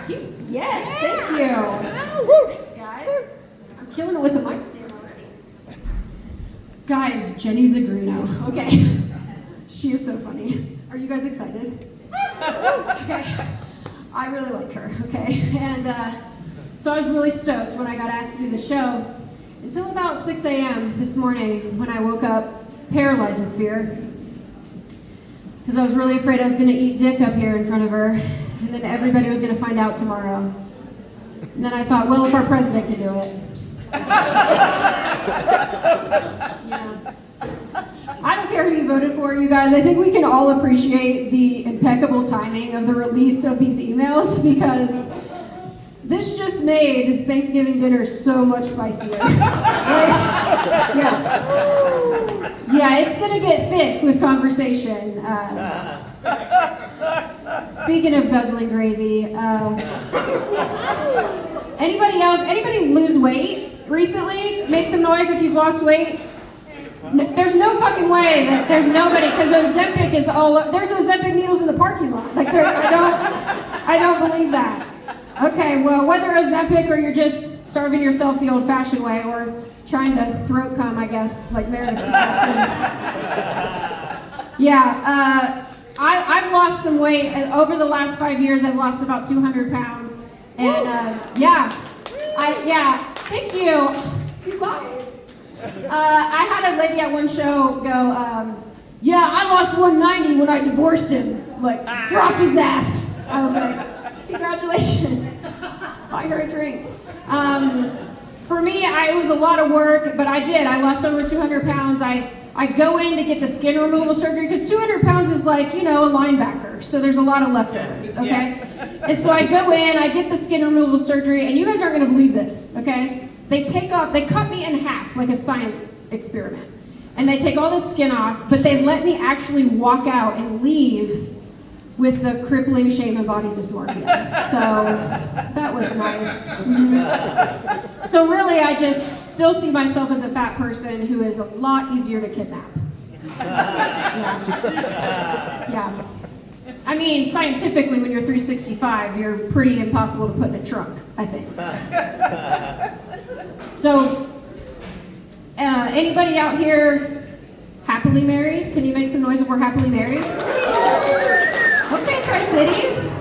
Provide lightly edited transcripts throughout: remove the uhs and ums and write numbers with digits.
cute. Yes, thank you. Thanks, guys. I'm killing it with a mic stand already. Guys, Jenny's a Greeno. Okay. She is so funny. Are you guys excited? Okay. I really like her, okay? And so I was really stoked when I got asked to do the show until about 6 a.m. this morning when I woke up paralyzed with fear. Because I was really afraid I was going to eat dick up here in front of her, and then everybody was going to find out tomorrow. And then I thought, well, if our president can do it. Yeah. I don't care who you voted for, you guys. I think we can all appreciate the impeccable timing of the release of these emails, because this just made Thanksgiving dinner so much spicier. Right? Yeah. Yeah, it's gonna get thick with conversation. Speaking of guzzling gravy, anybody lose weight recently? Make some noise if you've lost weight. There's no fucking way that there's nobody, because Ozempic is there's Ozempic needles in the parking lot. Like, I don't believe that. Okay, well, whether Ozempic or you're just starving yourself the old-fashioned way, or trying to throat cum, I guess, like Meredith suggested. Yeah, I've lost some weight. Over the last 5 years, I've lost about 200 pounds. And thank you. You guys. I had a lady at one show go, I lost 190 when I divorced him. Like, dropped his ass. I was like, congratulations. Buy her a drink. For me, it was a lot of work, but I did. I lost over 200 pounds. I go in to get the skin removal surgery, because 200 pounds is like, a linebacker. So there's a lot of leftovers, okay? And so I go in, I get the skin removal surgery, and you guys aren't gonna believe this, okay? They cut me in half, like a science experiment. And they take all the skin off, but they let me actually walk out and leave with the crippling shame and body dysmorphia. So that was nice. Mm-hmm. So really, I just still see myself as a fat person who is a lot easier to kidnap. Yeah. I mean, scientifically, when you're 365, you're pretty impossible to put in a trunk, I think. So, anybody out here happily married? Can you make some noise if we're happily married? Okay, Tri-Cities.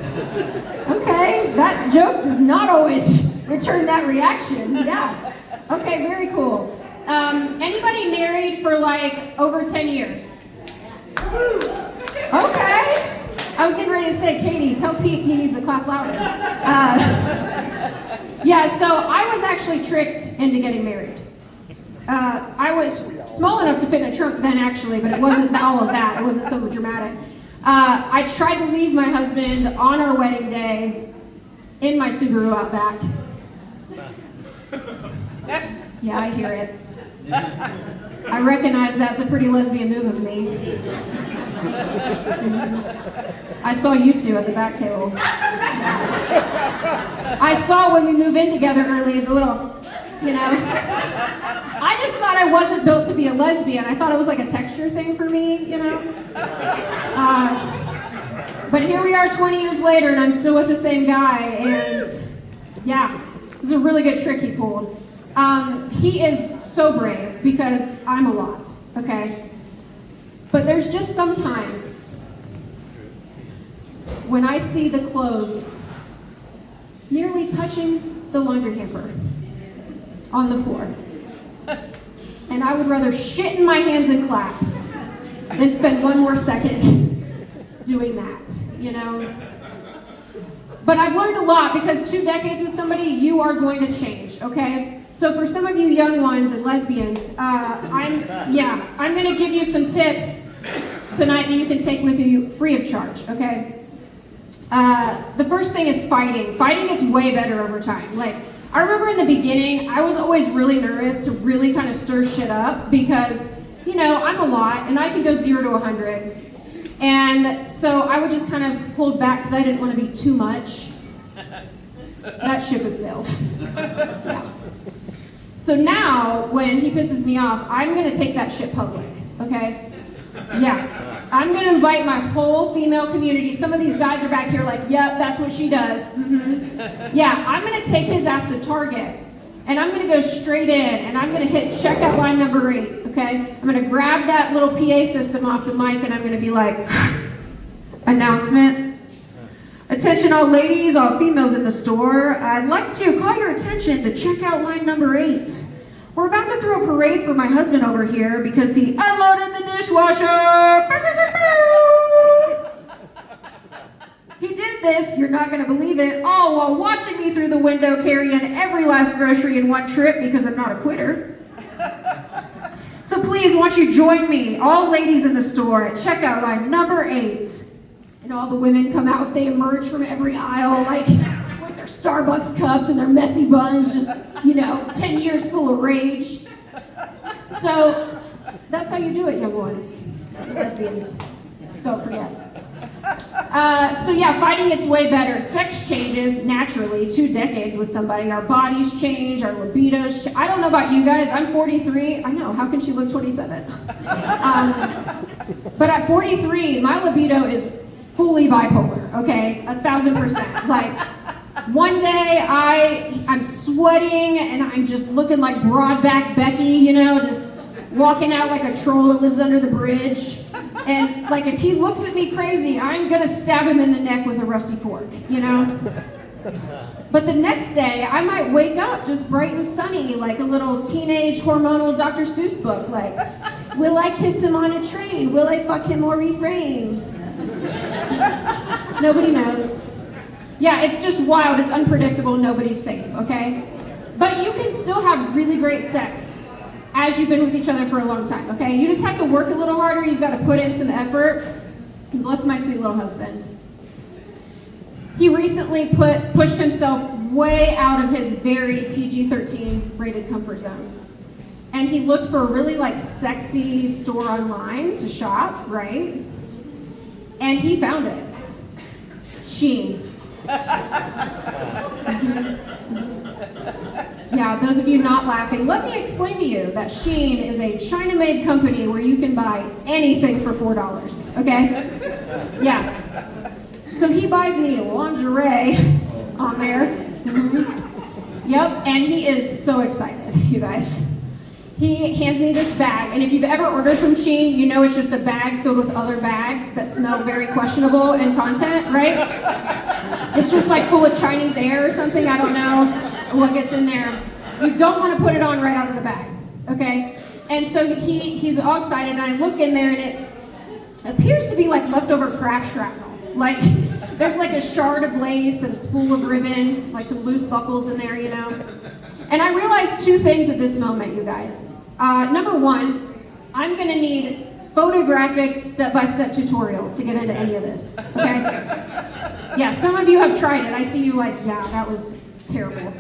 Okay, that joke does not always return that reaction. Yeah. Okay, very cool. Anybody married for like over 10 years? Okay. I was getting ready to say, Katie, tell Pete he needs to clap louder. Yeah, so I was actually tricked into getting married. I was small enough to fit in a trunk then, actually, but it wasn't all of that. It wasn't so dramatic. I tried to leave my husband on our wedding day in my Subaru Outback. Yeah, I hear it. I recognize that's a pretty lesbian move of me. I saw you two at the back table. I saw when we moved in together early, the little, I just thought I wasn't built to be a lesbian. I thought it was like a texture thing for me, But here we are 20 years later, and I'm still with the same guy, and yeah, it was a really good trick he pulled. He is so brave, because I'm a lot, okay? But there's just sometimes when I see the clothes nearly touching the laundry hamper on the floor, and I would rather shit in my hands and clap than spend one more second doing that, But I've learned a lot, because 2 decades with somebody, you are going to change, okay? So for some of you young ones and lesbians, I'm going to give you some tips tonight that you can take with you free of charge, okay? The first thing is fighting. Fighting gets way better over time. Like, I remember in the beginning, I was always really nervous to really kind of stir shit up, because, I'm a lot, and I can go 0 to 100. And so I would just kind of hold back, because I didn't want to be too much. That ship has sailed. Yeah. So now, when he pisses me off, I'm going to take that shit public, okay? Yeah. I'm gonna invite my whole female community. Some of these guys are back here like, yep, that's what she does. Yeah, I'm gonna take his ass to Target, and I'm gonna go straight in, and I'm gonna hit checkout line number 8, okay? I'm gonna grab that little PA system off the mic, and I'm gonna be like, announcement. Attention all ladies, all females in the store. I'd like to call your attention to checkout line number 8. We're about to throw a parade for my husband over here because he unloaded the dishwasher. He did this, you're not gonna believe it, all while watching me through the window carrying every last grocery in one trip because I'm not a quitter. So please, won't you join me, all ladies in the store, at checkout line number 8. And all the women come out, they emerge from every aisle, like with their Starbucks cups and their messy buns, just, 10 years full of rage. So that's how you do it, young ones, lesbians, don't forget. Fighting its way better. Sex changes naturally, 2 decades with somebody. Our bodies change, our libidos I don't know about you guys, I'm 43. I know, how can she look 27? But at 43, my libido is fully bipolar, okay? 1,000%. Like, one day I'm sweating and I'm just looking like broad-back Becky, just walking out like a troll that lives under the bridge. And like, if he looks at me crazy, I'm gonna stab him in the neck with a rusty fork, But the next day, I might wake up just bright and sunny, like a little teenage hormonal Dr. Seuss book, like, will I kiss him on a train? Will I fuck him or refrain? Nobody knows. Yeah, it's just wild, it's unpredictable, nobody's safe, okay? But you can still have really great sex as you've been with each other for a long time, okay? You just have to work a little harder, you've got to put in some effort. And bless my sweet little husband. He recently pushed himself way out of his very PG-13 rated comfort zone. And he looked for a really sexy store online to shop, right? And he found it. Shein. Yeah, those of you not laughing, let me explain to you that Shein is a China-made company where you can buy anything for $4, okay? Yeah. So he buys me lingerie on there. Yep, and he is so excited, you guys. He hands me this bag, and if you've ever ordered from Shein, you know it's just a bag filled with other bags that smell very questionable in content, right? It's just full of Chinese air or something, I don't know what gets in there. You don't want to put it on right out of the bag, okay? And so he's all excited, and I look in there, and it appears to be leftover craft shrapnel. There's a shard of lace and a spool of ribbon, some loose buckles in there, And I realized 2 things at this moment, you guys. Number 1, I'm gonna need photographic step-by-step tutorial to get into any of this, okay? Yeah, some of you have tried it. I see you yeah, that was terrible.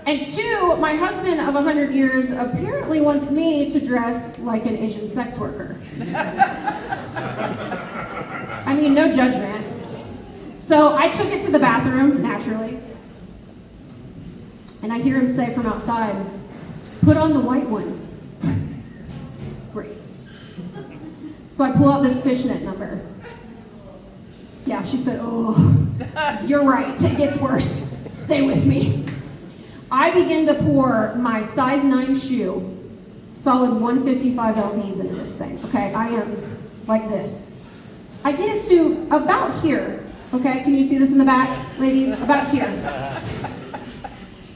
And 2, my husband of 100 years apparently wants me to dress like an Asian sex worker. I mean, no judgment. So I took it to the bathroom, naturally. And I hear him say from outside, put on the white one. Great. So I pull out this fishnet number. Yeah, she said, oh, you're right, it gets worse. Stay with me. I begin to pour my size 9 shoe, solid 155 lbs into this thing, okay? I am like this. I get it to about here, okay? Can you see this in the back, ladies? About here.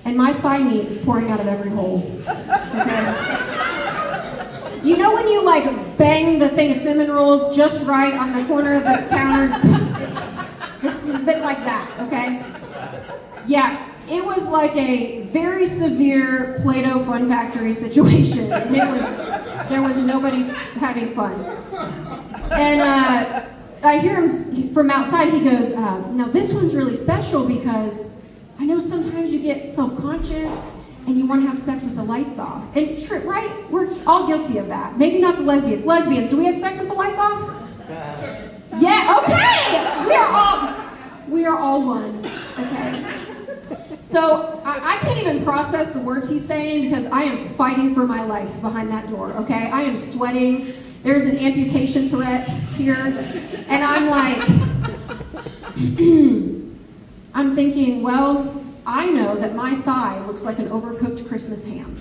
And my thigh meat is pouring out of every hole, okay? You know when you bang the thing of cinnamon rolls just right on the corner of the counter? It's a bit like that, okay? Yeah, it was like a very severe Play-Doh Fun Factory situation. And there was nobody having fun. And I hear him from outside, he goes, now this one's really special because I know sometimes you get self-conscious and you want to have sex with the lights off. And right, we're all guilty of that. Maybe not the lesbians. Lesbians, do we have sex with the lights off? Yeah, okay! We are all one, okay? So I can't even process the words he's saying because I am fighting for my life behind that door, okay? I am sweating. There's an amputation threat here. And I'm like, I'm thinking, well, I know that my thigh looks like an overcooked Christmas ham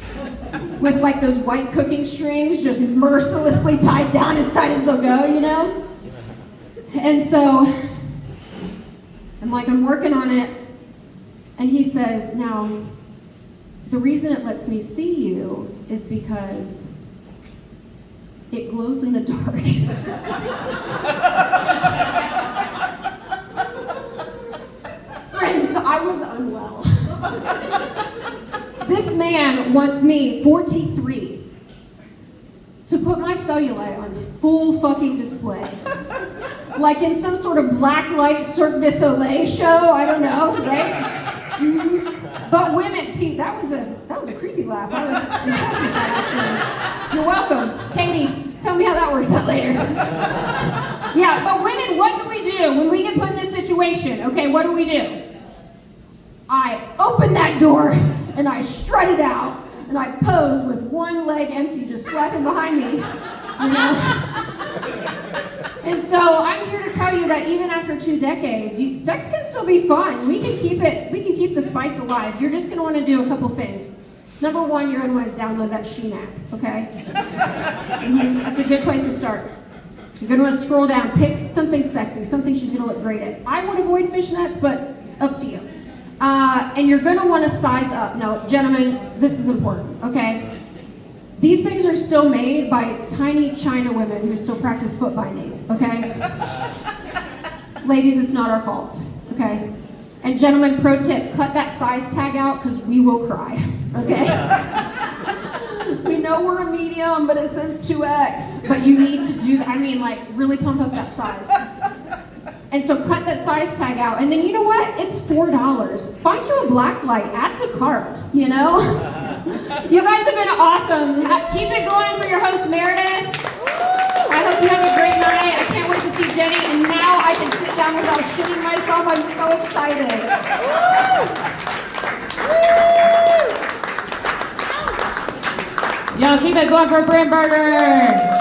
with like those white cooking strings just mercilessly tied down as tight as they'll go, you know? And so I'm like, I'm working on it. And he says, now, the reason it lets me see you is because it glows in the dark. Friends, I was unwell. This man wants me, 43, to put my cellulite on full fucking display. Like in some sort of black light Cirque du Soleil show, I don't know, right? Mm-hmm. But women, Pete, that was a creepy laugh. I was impressed with that, actually. You're welcome. Katie, tell me how that works out later. Yeah, but women, what do we do when we get put in this situation? Okay, what do we do? I open that door, and I strut it out, and I pose with one leg empty, just flapping behind me, you know? And so I'm here to tell you that even after 2 decades, sex can still be fun. We can keep the spice alive. You're just gonna wanna do a couple things. Number one, you're gonna wanna download that Shein app, okay? That's a good place to start. You're gonna wanna scroll down, pick something sexy, something she's gonna look great at. I would avoid fishnets, but up to you. And you're gonna wanna size up. Now, gentlemen, this is important, okay? These things are still made by tiny China women who still practice foot binding, okay? Ladies, it's not our fault, okay? And gentlemen, pro tip, cut that size tag out because we will cry, okay? We know we're a medium, but it says 2X, but you need to do that. I mean, like, really pump up that size. And so cut that size tag out, and then you know what? It's $4. Find you a black light, add to cart, you know? You guys have been awesome. Keep it going for your host, Meredith. I hope you have a great night. I can't wait to see Jenny, and now I can sit down without shitting myself. I'm so excited. Y'all keep it going for Brent Burger.